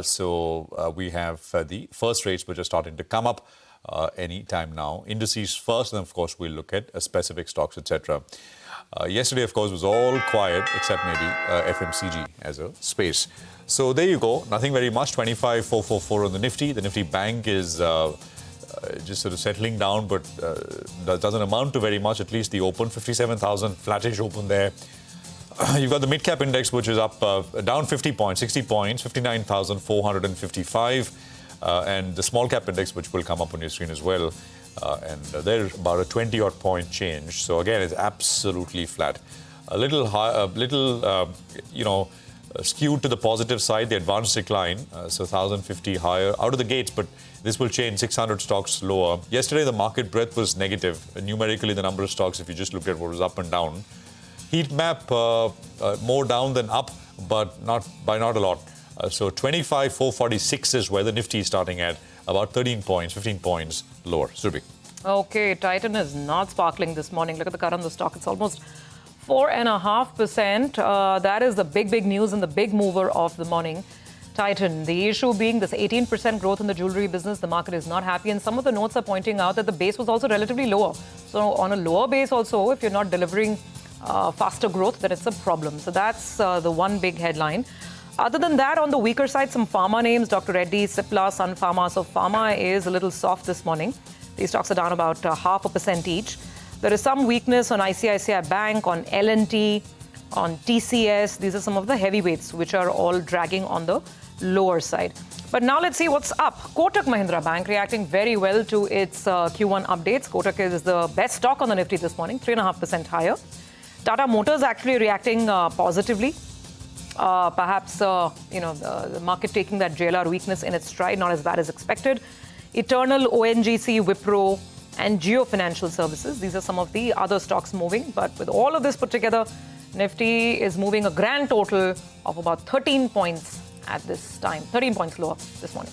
So we have the first rates which are starting to come up any time now. Indices first, and of course we'll look at specific stocks, etc. Yesterday, of course, was all quiet except maybe FMCG as a space. So there you go. Nothing very much. 25,444 on the Nifty. The Nifty Bank is just sort of settling down, but doesn't amount to very much. At least the open 57,000 flattish open there. You've got the mid-cap index, which is up down 50 points, 60 points, 59,455. And the small-cap index, which will come up on your screen as well. And there's about a 20-odd point change. So, again, it's absolutely flat. A little high, skewed to the positive side, the advanced decline. So, 1,050 higher out of the gates, but this will change 600 stocks lower. Yesterday, the market breadth was negative. Numerically, the number of stocks, if you just looked at what was up and down. Heat map more down than up, but not a lot. So 25,446 is where the Nifty is starting at, about 13 points, 15 points lower. Surabhi. Okay, Titan is not sparkling this morning. Look at the cut on the stock. It's almost 4.5%. That is the big news and the big mover of the morning. Titan, the issue being this 18% growth in the jewelry business. The market is not happy, and some of the notes are pointing out that the base was also relatively lower. So on a lower base also, if you're not delivering faster growth, then it's a problem. So that's the one big headline. Other than that, on the weaker side, some pharma names, Dr. Reddy, Cipla, Sun Pharma. So pharma is a little soft this morning. These stocks are down about 0.5% each. There is some weakness on ICICI Bank, on L&T, on TCS. These are some of the heavyweights which are all dragging on the lower side. But now let's see what's up. Kotak Mahindra Bank reacting very well to its Q1 updates. Kotak is the best stock on the Nifty this morning, 3.5% higher. Tata Motors actually reacting positively. Perhaps, the market taking that JLR weakness in its stride, not as bad as expected. Eternal, ONGC, Wipro, and Jio Financial Services. These are some of the other stocks moving. But with all of this put together, Nifty is moving a grand total of about 13 points at this time. 13 points lower this morning.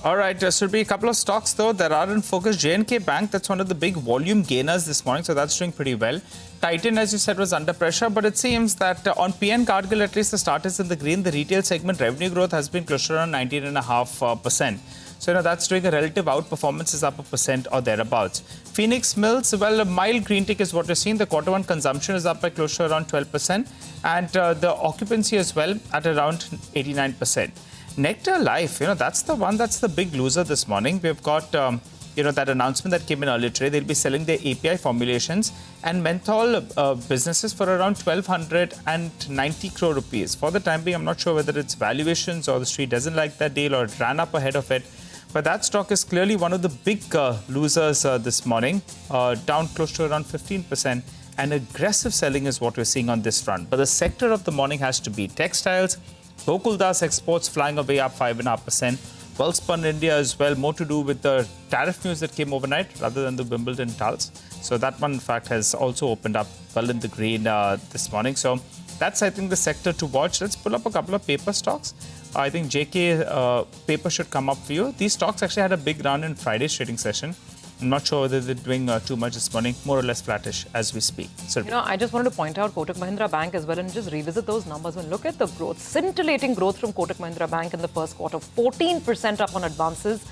All right, there should be a couple of stocks, though, that are in focus. J&K Bank, that's one of the big volume gainers this morning, so that's doing pretty well. Titan, as you said, was under pressure, but it seems that on PN Cargill, at least the start is in the green. The retail segment revenue growth has been closer around 19.5%. So, that's doing a relative outperformance, is up 1% or thereabouts. Phoenix Mills, well, a mild green tick is what we're seeing. The quarter one consumption is up by closer around 12%, and the occupancy as well at around 89%. Nectar Life, that's the one that's the big loser this morning. We've got, that announcement that came in earlier today. They'll be selling their API formulations and menthol businesses for around 1,290 crore rupees. For the time being, I'm not sure whether it's valuations or the street doesn't like that deal or it ran up ahead of it. But that stock is clearly one of the big losers this morning, down close to around 15%. And aggressive selling is what we're seeing on this front. But the sector of the morning has to be textiles. Gokuldas exports flying away up 5.5%. Welspun India as well, more to do with the tariff news that came overnight rather than the Wimbledon Tulls. So that one, in fact, has also opened up well in the green this morning. So that's, I think, the sector to watch. Let's pull up a couple of paper stocks. I think JK paper should come up for you. These stocks actually had a big run in Friday's trading session. I'm not sure whether they're doing too much this morning, more or less flattish as we speak. So, I just wanted to point out Kotak Mahindra Bank as well and just revisit those numbers and look at the growth, scintillating growth from Kotak Mahindra Bank in the first quarter. 14% up on advances,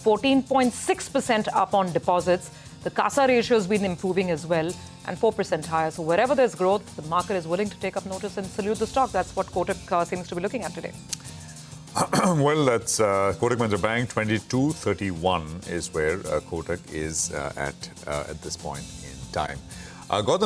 14.6% up on deposits. The CASA ratio has been improving as well and 4% higher. So wherever there's growth, the market is willing to take up notice and salute the stock. That's what Kotak seems to be looking at today. Well, that's Kotak Mahindra Bank. 22.31 is where Kotak is at this point in time. Gautam.